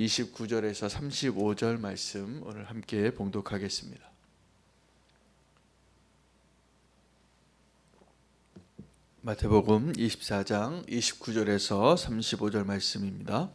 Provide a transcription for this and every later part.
29절에서 35절 말씀 오늘 함께 봉독하겠습니다. 마태복음 24장 29절에서 35절 말씀입니다.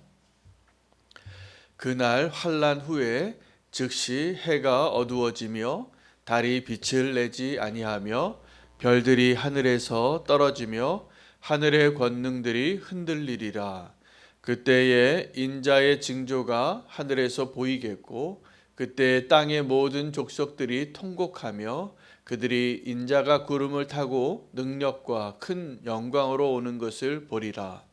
그날 환난 후에 즉시 해가 어두워지며 달이 빛을 내지 아니하며 별들이 하늘에서 떨어지며 하늘의 권능들이 흔들리리라. 그때에 인자의 징조가 하늘에서 보이겠고 그때 땅의 모든 족속들이 통곡하며 그들이 인자가 구름을 타고 능력과 큰 영광으로 오는 것을 보리라.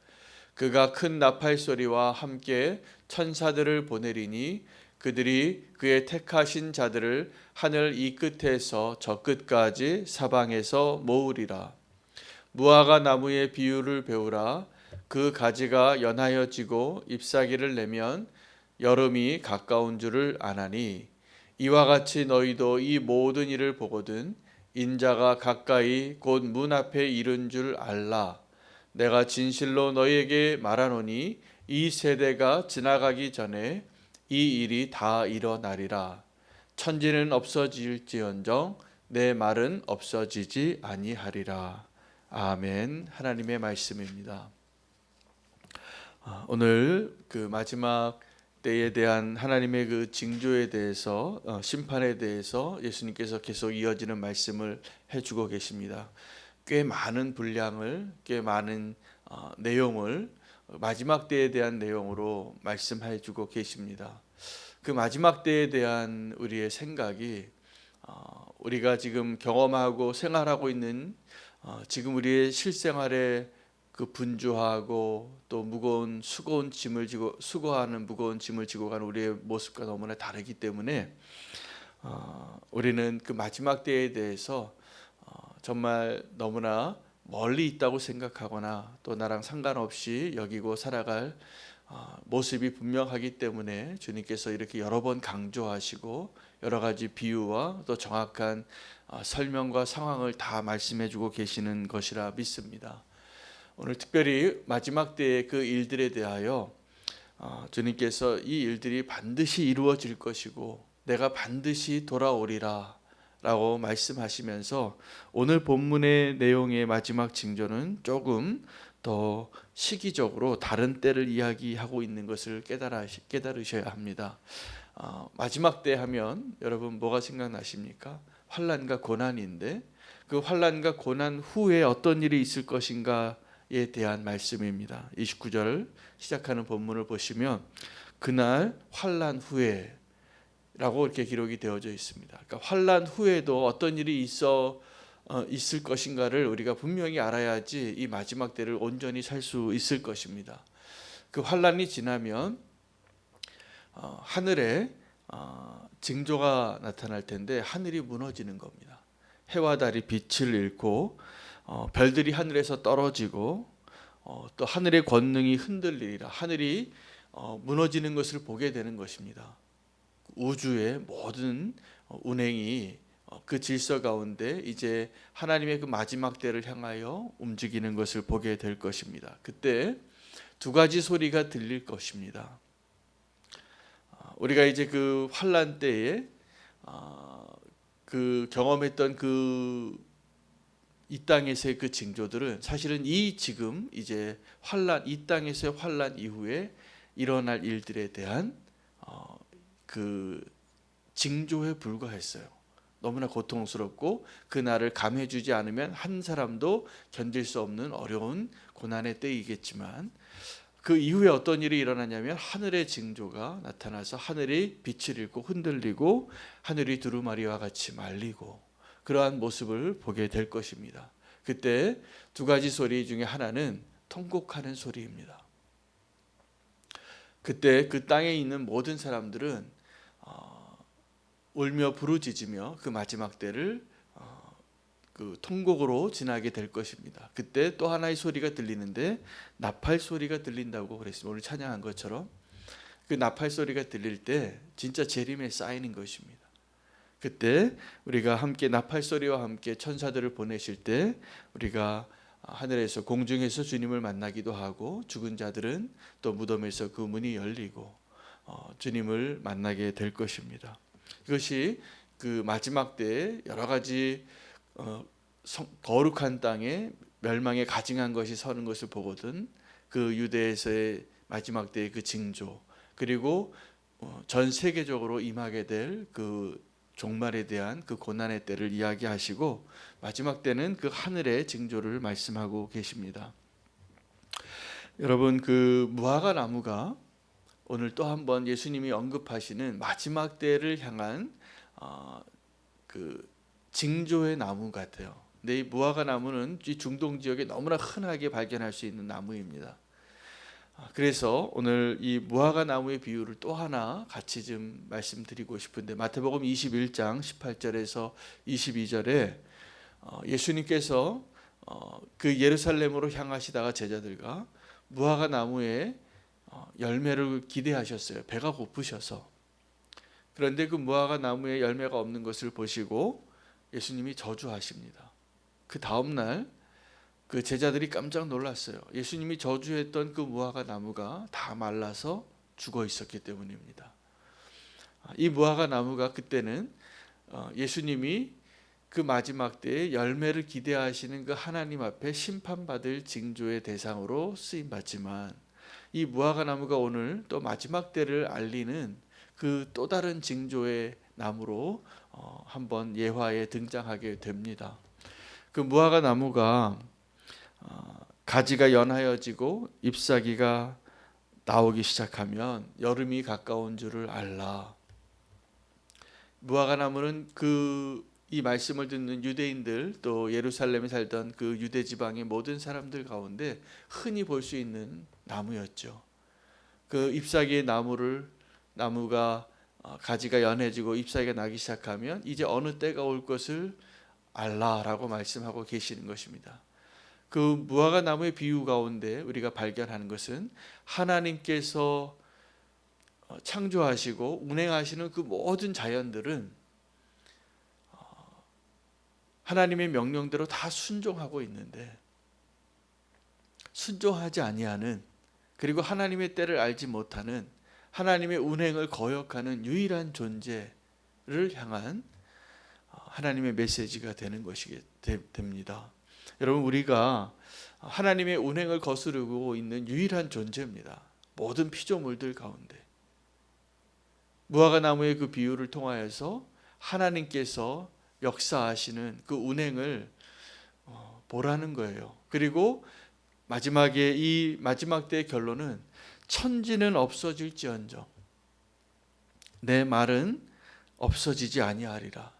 그가 큰 나팔 소리와 함께 천사들을 보내리니 그들이 그의 택하신 자들을 하늘 이 끝에서 저 끝까지 사방에서 모으리라. 무화과 나무의 비유를 배우라. 그 가지가 연하여 지고 잎사귀를 내면 여름이 가까운 줄을 아나니 이와 같이 너희도 이 모든 일을 보거든 인자가 가까이 곧 문 앞에 이른 줄 알라. 내가 진실로 너희에게 말하노니 이 세대가 지나가기 전에 이 일이 다 일어나리라. 천지는 없어질지언정 내 말은 없어지지 아니하리라. 아멘. 하나님의 말씀입니다. 오늘 그 마지막 때에 대한 하나님의 그 징조에 대해서 심판에 대해서 예수님께서 계속 이어지는 말씀을 해주고 계십니다. 꽤 많은 분량을 꽤 많은 내용을 마지막 때에 대한 내용으로 말씀해주고 계십니다. 그 마지막 때에 대한 우리의 생각이 우리가 지금 경험하고 생활하고 있는 지금 우리의 실생활에 그 분주하고 또 무거운 수고하는 무거운 짐을 지고 가는 우리의 모습과 너무나 다르기 때문에 우리는 그 마지막 때에 대해서 정말 너무나 멀리 있다고 생각하거나 또 나랑 상관없이 여기고 살아갈 모습이 분명하기 때문에 주님께서 이렇게 여러 번 강조하시고 여러 가지 비유와 또 정확한 설명과 상황을 다 말씀해주고 계시는 것이라 믿습니다. 오늘 특별히 마지막 때의 그 일들에 대하여 주님께서 이 일들이 반드시 이루어질 것이고 내가 반드시 돌아오리라 라고 말씀하시면서 오늘 본문의 내용의 마지막 징조는 조금 더 시기적으로 다른 때를 이야기하고 있는 것을 깨달으셔야 합니다. 마지막 때 하면 여러분 뭐가 생각나십니까? 환난과 고난인데 그 환난과 고난 후에 어떤 일이 있을 것인가에 대한 말씀입니다. 29절 시작하는 본문을 보시면 그날 환난 후에 라고 이렇게 기록이 되어져 있습니다. 그러니까 환난 후에도 어떤 일이 있을 것인가를 우리가 분명히 알아야지 이 마지막 때를 온전히 살 수 있을 것입니다. 그 환난이 지나면 하늘에 징조가 나타날 텐데 하늘이 무너지는 겁니다. 해와 달이 빛을 잃고 별들이 하늘에서 떨어지고 또 하늘의 권능이 흔들리리라. 하늘이 무너지는 것을 보게 되는 것입니다. 우주의 모든 운행이 그 질서 가운데 이제 하나님의 그 마지막 때를 향하여 움직이는 것을 보게 될 것입니다. 그때 두 가지 소리가 들릴 것입니다. 우리가 이제 그 환난 때에 그 경험했던 이 땅에서의 그 징조들은 사실은 이 지금 이제 이 땅에서의 환난 이후에 일어날 일들에 대한 그 징조에 불과했어요. 너무나 고통스럽고 그 날을 감해주지 않으면 한 사람도 견딜 수 없는 어려운 고난의 때이겠지만 그 이후에 어떤 일이 일어나냐면 하늘의 징조가 나타나서 하늘이 빛을 잃고 흔들리고 하늘이 두루마리와 같이 말리고 그러한 모습을 보게 될 것입니다. 그때 두 가지 소리 중에 하나는 통곡하는 소리입니다. 그때 그 땅에 있는 모든 사람들은 울며 부르짖으며 그 마지막 때를 그 통곡으로 지나게 될 것입니다. 그때 또 하나의 소리가 들리는데 나팔 소리가 들린다고 그랬습니다. 오늘 찬양한 것처럼 그 나팔 소리가 들릴 때 진짜 재림에 쌓이는 것입니다. 그때 우리가 함께 나팔 소리와 함께 천사들을 보내실 때 우리가 하늘에서 공중에서 주님을 만나기도 하고 죽은 자들은 또 무덤에서 그 문이 열리고 주님을 만나게 될 것입니다. 이것이 그 마지막 때에 여러 가지 거룩한 땅에 멸망에 가증한 것이 서는 것을 보거든 그 유대에서의 마지막 때의 그 징조, 그리고 전 세계적으로 임하게 될 그 종말에 대한 그 고난의 때를 이야기하시고, 마지막 때는 그 하늘의 징조를 말씀하고 계십니다. 여러분, 그 무화과 나무가 오늘 또 한번 예수님이 언급하시는 마지막 때를 향한 그 징조의 나무 같아요. 근데 이 무화과 나무는 이 중동 지역에 너무나 흔하게 발견할 수 있는 나무입니다. 그래서 오늘 이 무화과 나무의 비유를 또 하나 같이 좀 말씀드리고 싶은데, 마태복음 21장 18절에서 22절에 예수님께서 그 예루살렘으로 향하시다가 제자들과 무화과 나무에 열매를 기대하셨어요. 배가 고프셔서. 그런데 그 무화과 나무에 열매가 없는 것을 보시고 예수님이 저주하십니다. 그 다음 날 그 제자들이 깜짝 놀랐어요. 예수님이 저주했던 그 무화과 나무가 다 말라서 죽어 있었기 때문입니다. 이 무화과 나무가 그때는 예수님이 그 마지막 때에 열매를 기대하시는 그 하나님 앞에 심판받을 징조의 대상으로 쓰임 받지만, 이 무화과 나무가 오늘 또 마지막 때를 알리는 그 또 다른 징조의 나무로 한번 예화에 등장하게 됩니다. 그 무화과 나무가 가지가 연하여지고 잎사귀가 나오기 시작하면 여름이 가까운 줄을 알라. 무화과 나무는 이 말씀을 듣는 유대인들, 또 예루살렘에 살던 그 유대 지방의 모든 사람들 가운데 흔히 볼 수 있는 나무였죠. 그 잎사귀의 나무가 가지가 연해지고 잎사귀가 나기 시작하면 이제 어느 때가 올 것을 알라라고 말씀하고 계시는 것입니다. 그 무화과 나무의 비유 가운데 우리가 발견하는 것은 하나님께서 창조하시고 운행하시는 그 모든 자연들은 하나님의 명령대로 다 순종하고 있는데, 순종하지 아니하는, 그리고 하나님의 때를 알지 못하는, 하나님의 운행을 거역하는 유일한 존재를 향한 하나님의 메시지가 되는 것이 됩니다. 여러분, 우리가 하나님의 운행을 거스르고 있는 유일한 존재입니다. 모든 피조물들 가운데. 무화과 나무의 그 비유를 통하여서 하나님께서 역사하시는 그 운행을 보라는 거예요. 그리고 마지막에 이 마지막 때의 결론은 천지는 없어질지언정 내 말은 없어지지 아니하리라.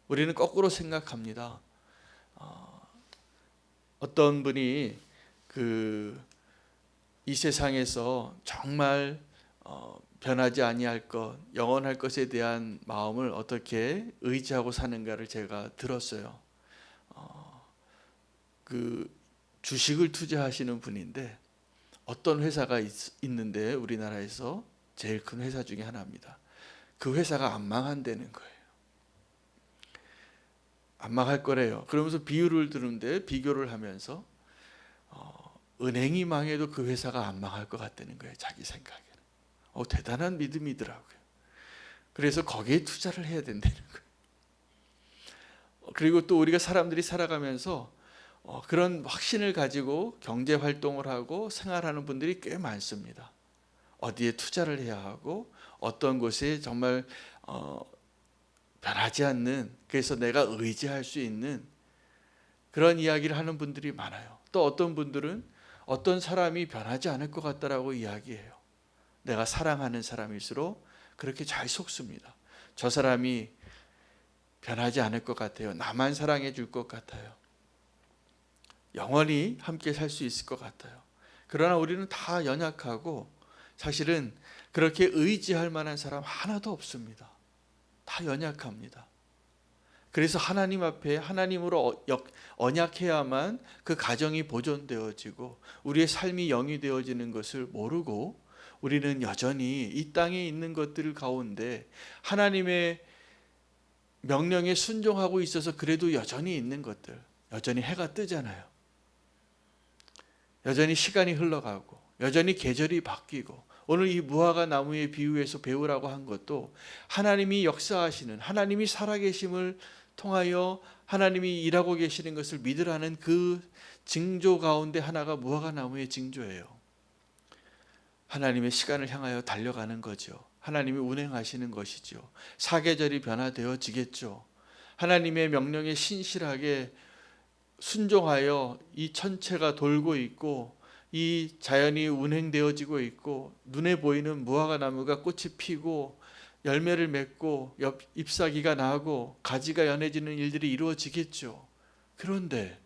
우리는 거꾸로 생각합니다. 어떤 분이 이 세상에서 정말 변하지 아니할 것, 영원할 것에 대한 마음을 어떻게 의지하고 사는가를 제가 들었어요. 그 주식을 투자하시는 분인데, 어떤 회사가 있는데 우리나라에서 제일 큰 회사 중에 하나입니다. 그 회사가 안 망한다는 거예요. 안 망할 거래요. 그러면서 비유를 들은데 비교를 하면서 은행이 망해도 그 회사가 안 망할 것 같다는 거예요. 자기 생각에는. 대단한 믿음이더라고요. 그래서 거기에 투자를 해야 된다는 거예요. 그리고 또 우리가 사람들이 살아가면서 그런 확신을 가지고 경제 활동을 하고 생활하는 분들이 꽤 많습니다. 어디에 투자를 해야 하고 어떤 곳에 정말 변하지 않는, 그래서 내가 의지할 수 있는 그런 이야기를 하는 분들이 많아요. 또 어떤 분들은 어떤 사람이 변하지 않을 것 같다라고 이야기해요. 내가 사랑하는 사람일수록 그렇게 잘 속습니다. 저 사람이 변하지 않을 것 같아요. 나만 사랑해 줄 것 같아요. 영원히 함께 살 수 있을 것 같아요. 그러나 우리는 다 연약하고 사실은 그렇게 의지할 만한 사람 하나도 없습니다. 다 연약합니다. 그래서 하나님 앞에 하나님으로 언약해야만 그 가정이 보존되어지고 우리의 삶이 영이 되어지는 것을 모르고, 우리는 여전히 이 땅에 있는 것들 가운데 하나님의 명령에 순종하고 있어서 그래도 여전히 있는 것들, 여전히 해가 뜨잖아요. 여전히 시간이 흘러가고 여전히 계절이 바뀌고 오늘 이 무화과 나무의 비유에서 배우라고 한 것도 하나님이 역사하시는, 하나님이 살아계심을 통하여 하나님이 일하고 계시는 것을 믿으라는 그 징조 가운데 하나가 무화과 나무의 징조예요. 하나님의 시간을 향하여 달려가는 거죠. 하나님이 운행하시는 것이죠. 사계절이 변화되어지겠죠. 하나님의 명령에 신실하게 순종하여 이 천체가 돌고 있고 이 자연이 운행되어지고 있고 눈에 보이는 무화과 나무가 꽃이 피고 열매를 맺고 잎사귀가 나고 가지가 연해지는 일들이 이루어지겠죠. 그런데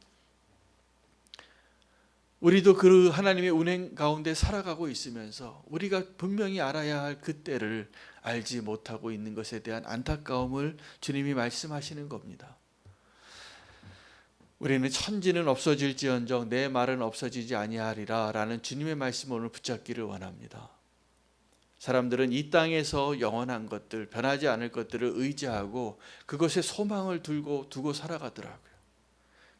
우리도 그 하나님의 운행 가운데 살아가고 있으면서 우리가 분명히 알아야 할 그 때를 알지 못하고 있는 것에 대한 안타까움을 주님이 말씀하시는 겁니다. 우리는 천지는 없어질지언정 내 말은 없어지지 아니하리라 라는 주님의 말씀을 오늘 붙잡기를 원합니다. 사람들은 이 땅에서 영원한 것들, 변하지 않을 것들을 의지하고 그것에 소망을 두고 살아가더라고요.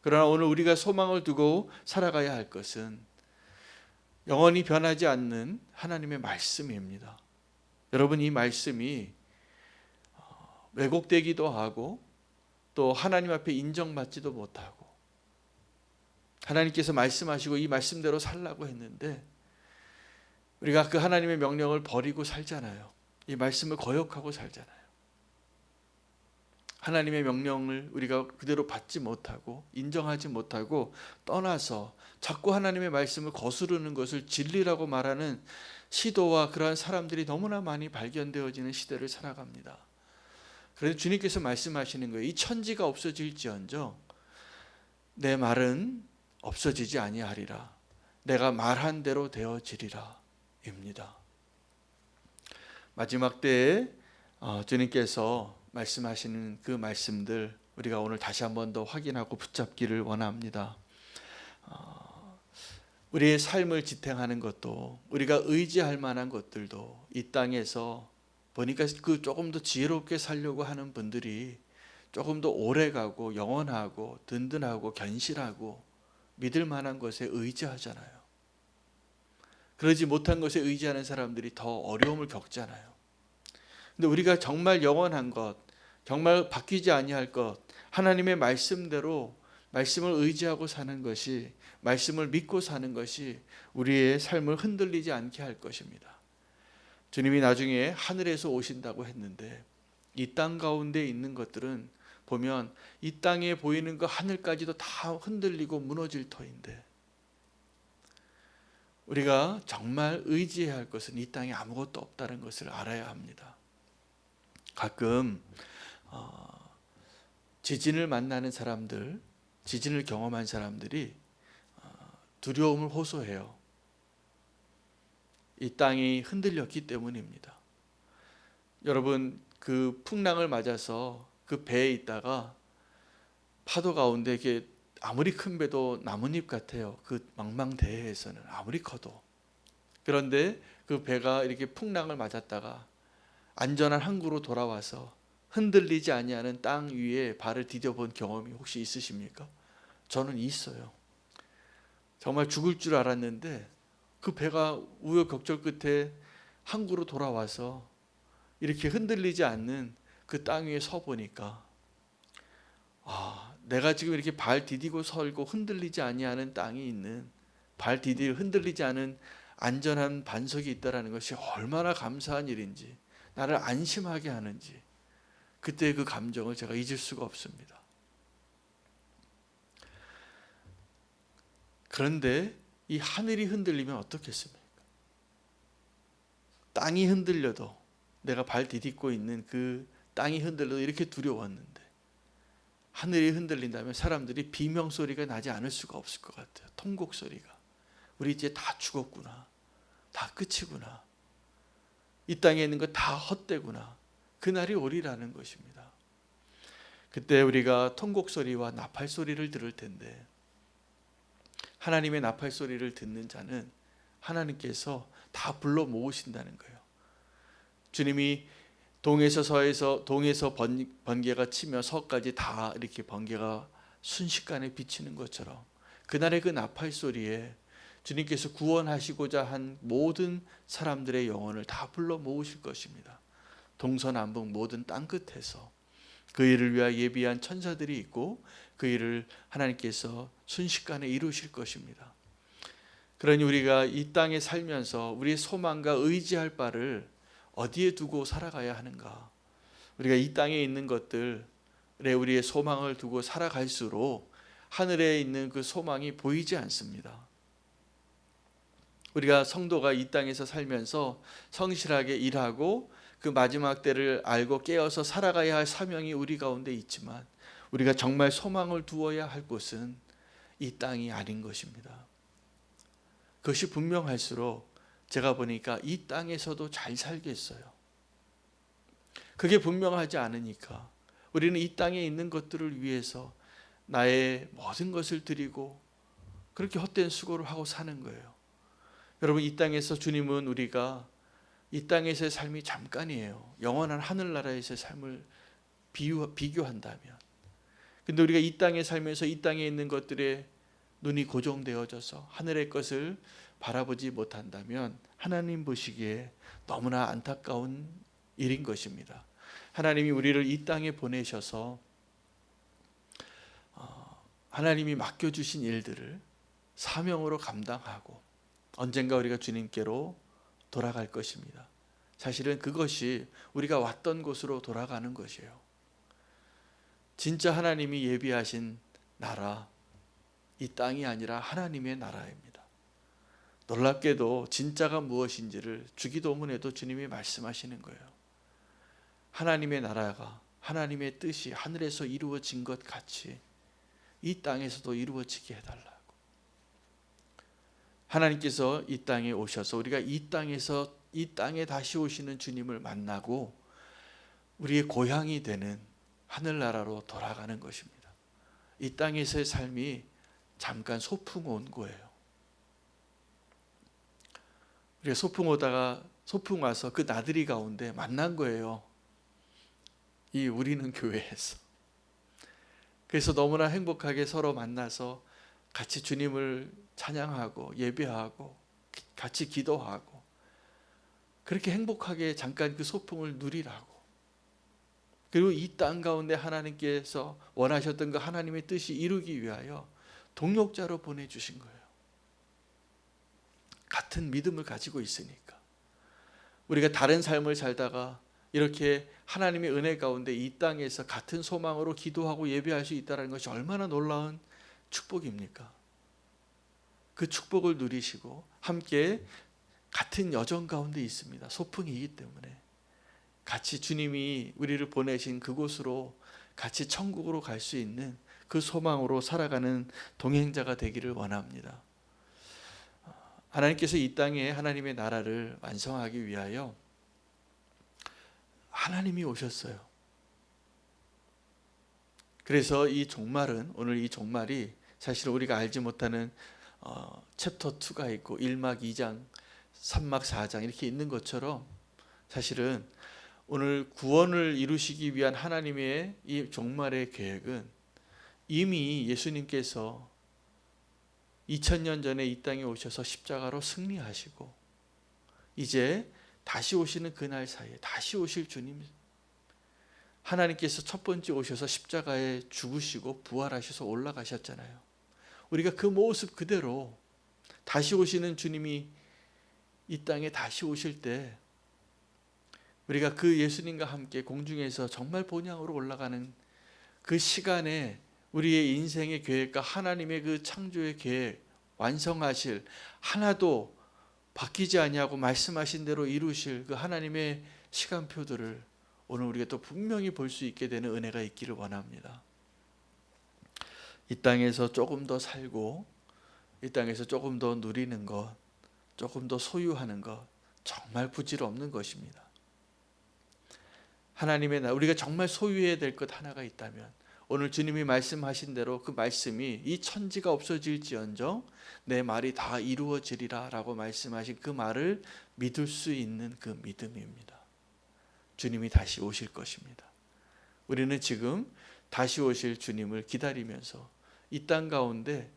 그러나 오늘 우리가 소망을 두고 살아가야 할 것은 영원히 변하지 않는 하나님의 말씀입니다. 여러분, 이 말씀이 왜곡되기도 하고 또 하나님 앞에 인정받지도 못하고 하나님께서 말씀하시고 이 말씀대로 살라고 했는데 우리가 그 하나님의 명령을 버리고 살잖아요. 이 말씀을 거역하고 살잖아요. 하나님의 명령을 우리가 그대로 받지 못하고 인정하지 못하고 떠나서 자꾸 하나님의 말씀을 거스르는 것을 진리라고 말하는 시도와 그러한 사람들이 너무나 많이 발견되어지는 시대를 살아갑니다. 그래서 주님께서 말씀하시는 거예요. 이 천지가 없어질지언정 내 말은 없어지지 아니하리라. 내가 말한 대로 되어지리라 입니다. 마지막 때에 주님께서 말씀하시는 그 말씀들 우리가 오늘 다시 한 번 더 확인하고 붙잡기를 원합니다. 우리의 삶을 지탱하는 것도 우리가 의지할 만한 것들도 이 땅에서 보니까 그 조금 더 지혜롭게 살려고 하는 분들이 조금 더 오래가고 영원하고 든든하고 견실하고 믿을 만한 것에 의지하잖아요. 그러지 못한 것에 의지하는 사람들이 더 어려움을 겪잖아요. 근데 우리가 정말 영원한 것, 정말 바뀌지 아니할 것, 하나님의 말씀대로 말씀을 의지하고 사는 것이, 말씀을 믿고 사는 것이 우리의 삶을 흔들리지 않게 할 것입니다. 주님이 나중에 하늘에서 오신다고 했는데 이 땅 가운데 있는 것들은 보면 이 땅에 보이는 것 하늘까지도 다 흔들리고 무너질 터인데 우리가 정말 의지해야 할 것은 이 땅에 아무것도 없다는 것을 알아야 합니다. 가끔 지진을 만나는 사람들, 지진을 경험한 사람들이 두려움을 호소해요. 이 땅이 흔들렸기 때문입니다. 여러분, 그 풍랑을 맞아서 그 배에 있다가 파도 가운데 이게 아무리 큰 배도 나뭇잎 같아요. 그 망망대해에서는 아무리 커도. 그런데 그 배가 이렇게 풍랑을 맞았다가 안전한 항구로 돌아와서 흔들리지 아니하는 땅 위에 발을 디뎌본 경험이 혹시 있으십니까? 저는 있어요. 정말 죽을 줄 알았는데 그 배가 우여곡절 끝에 항구로 돌아와서 이렇게 흔들리지 않는 그 땅 위에 서 보니까 내가 지금 이렇게 발 디디고 설고 흔들리지 아니하는 땅이 있는, 발 디디고 흔들리지 않은 안전한 반석이 있다는 것이 얼마나 감사한 일인지, 나를 안심하게 하는지 그때의 그 감정을 제가 잊을 수가 없습니다. 그런데 이 하늘이 흔들리면 어떻겠습니까? 땅이 흔들려도, 내가 발 디딛고 있는 그 땅이 흔들려도 이렇게 두려웠는데 하늘이 흔들린다면 사람들이 비명소리가 나지 않을 수가 없을 것 같아요. 통곡소리가. 우리 이제 다 죽었구나. 다 끝이구나. 이 땅에 있는 거 다 헛되구나. 그날이 오리라는 것입니다. 그때 우리가 통곡소리와 나팔소리를 들을 텐데 하나님의 나팔소리를 듣는 자는 하나님께서 다 불러 모으신다는 거예요. 주님이 동에서 서에서 동에서 번개가 치며 서까지 다 이렇게 번개가 순식간에 비치는 것처럼 그날의 그 나팔소리에 주님께서 구원하시고자 한 모든 사람들의 영혼을 다 불러 모으실 것입니다. 동서남북 모든 땅끝에서 그 일을 위하여 예비한 천사들이 있고 그 일을 하나님께서 순식간에 이루실 것입니다. 그러니 우리가 이 땅에 살면서 우리의 소망과 의지할 바를 어디에 두고 살아가야 하는가? 우리가 이 땅에 있는 것들에 우리의 소망을 두고 살아갈수록 하늘에 있는 그 소망이 보이지 않습니다. 우리가 성도가 이 땅에서 살면서 성실하게 일하고 그 마지막 때를 알고 깨어서 살아가야 할 사명이 우리 가운데 있지만 우리가 정말 소망을 두어야 할 곳은 이 땅이 아닌 것입니다. 그것이 분명할수록 제가 보니까 이 땅에서도 잘 살겠어요. 그게 분명하지 않으니까 우리는 이 땅에 있는 것들을 위해서 나의 모든 것을 드리고 그렇게 헛된 수고를 하고 사는 거예요. 여러분, 이 땅에서 주님은 우리가 이 땅에서의 삶이 잠깐이에요. 영원한 하늘나라에서의 삶을 비교한다면. 근데 우리가 이 땅에 살면서 이 땅에 있는 것들에 눈이 고정되어져서 하늘의 것을 바라보지 못한다면 하나님 보시기에 너무나 안타까운 일인 것입니다. 하나님이 우리를 이 땅에 보내셔서 하나님이 맡겨주신 일들을 사명으로 감당하고 언젠가 우리가 주님께로 돌아갈 것입니다. 사실은 그것이 우리가 왔던 곳으로 돌아가는 것이에요. 진짜 하나님이 예비하신 나라, 이 땅이 아니라 하나님의 나라입니다. 놀랍게도 진짜가 무엇인지를 주기도문에도 주님이 말씀하시는 거예요. 하나님의 나라가 하나님의 뜻이 하늘에서 이루어진 것 같이 이 땅에서도 이루어지게 해달라고. 하나님께서 이 땅에 오셔서 우리가 이 땅에 다시 오시는 주님을 만나고 우리의 고향이 되는 하늘나라로 돌아가는 것입니다. 이 땅에서의 삶이 잠깐 소풍 온 거예요. 우리가 소풍 와서 그 나들이 가운데 만난 거예요. 이 우리는 교회에서. 그래서 너무나 행복하게 서로 만나서 같이 주님을 찬양하고 예배하고 같이 기도하고 그렇게 행복하게 잠깐 그 소풍을 누리라고. 그리고 이 땅 가운데 하나님께서 원하셨던 그 하나님의 뜻이 이루기 위하여 동역자로 보내주신 거예요. 같은 믿음을 가지고 있으니까. 우리가 다른 삶을 살다가 이렇게 하나님의 은혜 가운데 이 땅에서 같은 소망으로 기도하고 예배할 수 있다는 것이 얼마나 놀라운 축복입니까? 그 축복을 누리시고 함께 같은 여정 가운데 있습니다. 소풍이기 때문에 같이 주님이 우리를 보내신 그곳으로 같이 천국으로 갈 수 있는 그 소망으로 살아가는 동행자가 되기를 원합니다. 하나님께서 이 땅에 하나님의 나라를 완성하기 위하여 하나님이 오셨어요. 그래서 이 종말은, 오늘 이 종말이 사실 우리가 알지 못하는 챕터 2가 있고 1막 2장 3막 4장 이렇게 있는 것처럼 사실은 오늘 구원을 이루시기 위한 하나님의 이 종말의 계획은 이미 예수님께서 2000년 전에 이 땅에 오셔서 십자가로 승리하시고 이제 다시 오시는 그날 사이에 다시 오실 주님, 하나님께서 첫 번째 오셔서 십자가에 죽으시고 부활하셔서 올라가셨잖아요. 우리가 그 모습 그대로 다시 오시는 주님이 이 땅에 다시 오실 때 우리가 그 예수님과 함께 공중에서 정말 본향으로 올라가는 그 시간에 우리의 인생의 계획과 하나님의 그 창조의 계획 완성하실, 하나도 바뀌지 아니하고 말씀하신 대로 이루실 그 하나님의 시간표들을 오늘 우리가 또 분명히 볼 수 있게 되는 은혜가 있기를 원합니다. 이 땅에서 조금 더 살고 이 땅에서 조금 더 누리는 것, 조금 더 소유하는 것 정말 부질없는 것입니다. 하나님의 나라, 우리가 정말 소유해야 될 것 하나가 있다면 오늘 주님이 말씀하신 대로 그 말씀이 이 천지가 없어질지언정 내 말이 다 이루어지리라 라고 말씀하신 그 말을 믿을 수 있는 그 믿음입니다. 주님이 다시 오실 것입니다. 우리는 지금 다시 오실 주님을 기다리면서 이 땅 가운데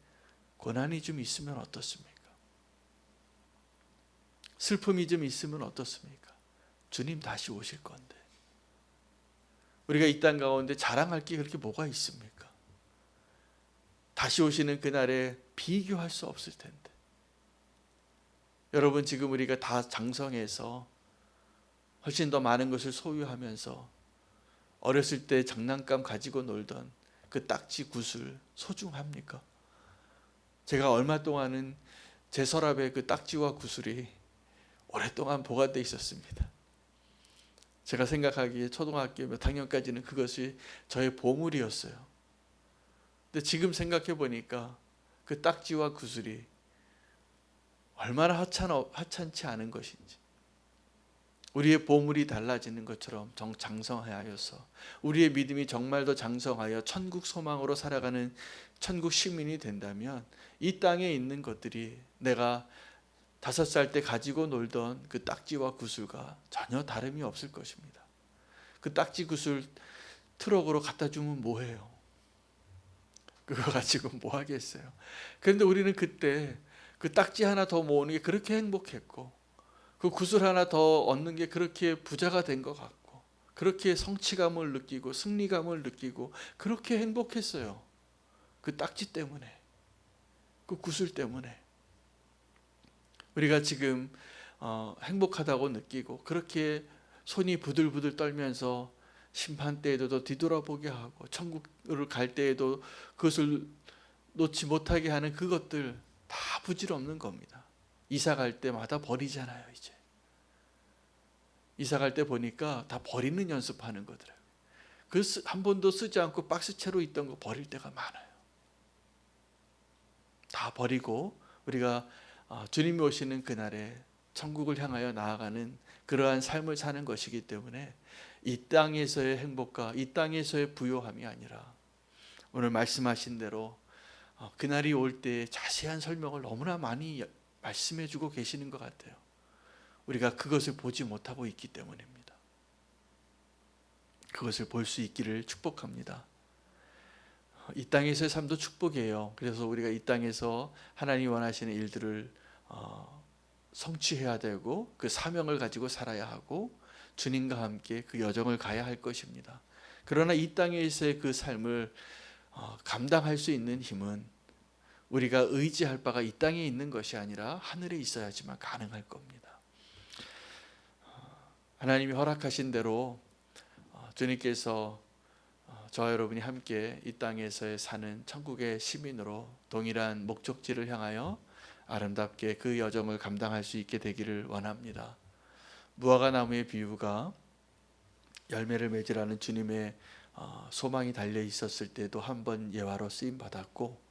고난이 좀 있으면 어떻습니까? 슬픔이 좀 있으면 어떻습니까? 주님 다시 오실 건데 우리가 이 땅 가운데 자랑할 게 그렇게 뭐가 있습니까? 다시 오시는 그날에 비교할 수 없을 텐데. 여러분, 지금 우리가 다 장성해서 훨씬 더 많은 것을 소유하면서 어렸을 때 장난감 가지고 놀던 그 딱지 구슬 소중합니까? 제가 얼마 동안은 제 서랍에 그 딱지와 구슬이 오랫동안 보관되어 있었습니다. 제가 생각하기에 초등학교 몇 학년까지는 그것이 저의 보물이었어요. 근데 지금 생각해 보니까 그 딱지와 구슬이 얼마나 하찮지 않은 것인지, 우리의 보물이 달라지는 것처럼 장성하여서 우리의 믿음이 정말 더 장성하여 천국 소망으로 살아가는 천국 시민이 된다면 이 땅에 있는 것들이 내가 5살 때 가지고 놀던 그 딱지와 구슬과 전혀 다름이 없을 것입니다. 그 딱지 구슬 트럭으로 갖다 주면 뭐해요? 그거 가지고 뭐 하겠어요? 그런데 우리는 그때 그 딱지 하나 더 모으는 게 그렇게 행복했고, 그 구슬 하나 더 얻는 게 그렇게 부자가 된 것 같고, 그렇게 성취감을 느끼고 승리감을 느끼고 그렇게 행복했어요. 그 딱지 때문에, 그 구슬 때문에. 우리가 지금 행복하다고 느끼고 그렇게 손이 부들부들 떨면서 심판 때에도 뒤돌아보게 하고 천국을 갈 때에도 그것을 놓지 못하게 하는 그것들 다 부질없는 겁니다. 이사 갈 때마다 버리잖아요. 이제 이사 갈 때 보니까 다 버리는 연습하는 거더라고요. 그 한 번도 쓰지 않고 박스채로 있던 거 버릴 때가 많아요. 다 버리고 우리가 주님이 오시는 그날에 천국을 향하여 나아가는 그러한 삶을 사는 것이기 때문에 이 땅에서의 행복과 이 땅에서의 부요함이 아니라 오늘 말씀하신 대로 그날이 올 때 자세한 설명을 너무나 많이 말씀해 주고 계시는 것 같아요. 우리가 그것을 보지 못하고 있기 때문입니다. 그것을 볼 수 있기를 축복합니다. 이 땅에서의 삶도 축복이에요. 그래서 우리가 이 땅에서 하나님이 원하시는 일들을 성취해야 되고 그 사명을 가지고 살아야 하고 주님과 함께 그 여정을 가야 할 것입니다. 그러나 이 땅에서의 그 삶을 감당할 수 있는 힘은 우리가 의지할 바가 이 땅에 있는 것이 아니라 하늘에 있어야지만 가능할 겁니다. 하나님이 허락하신 대로 주님께서 저와 여러분이 함께 이 땅에서 사는 천국의 시민으로 동일한 목적지를 향하여 아름답게 그 여정을 감당할 수 있게 되기를 원합니다. 무화과 나무의 비유가 열매를 맺으라는 주님의 소망이 달려 있었을 때도 한번 예화로 쓰임 받았고,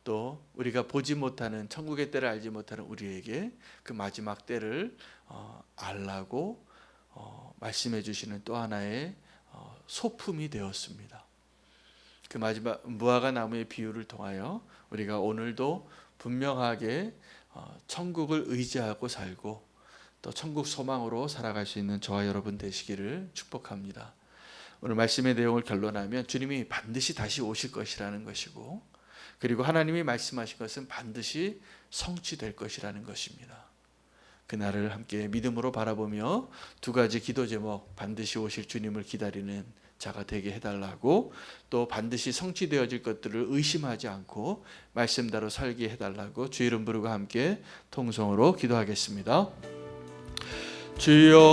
또 우리가 보지 못하는 천국의 때를 알지 못하는 우리에게 그 마지막 때를 알라고 말씀해 주시는 또 하나의 소품이 되었습니다. 그 마지막 무화과 나무의 비유를 통하여 우리가 오늘도 분명하게 천국을 의지하고 살고 또 천국 소망으로 살아갈 수 있는 저와 여러분 되시기를 축복합니다. 오늘 말씀의 내용을 결론하면 주님이 반드시 다시 오실 것이라는 것이고, 그리고 하나님이 말씀하신 것은 반드시 성취될 것이라는 것입니다. 그날을 함께 믿음으로 바라보며 두 가지 기도 제목, 반드시 오실 주님을 기다리는 자가 되게 해달라고, 또 반드시 성취되어질 것들을 의심하지 않고 말씀대로 살게 해달라고 주 이름 부르고 함께 통성으로 기도하겠습니다. 주여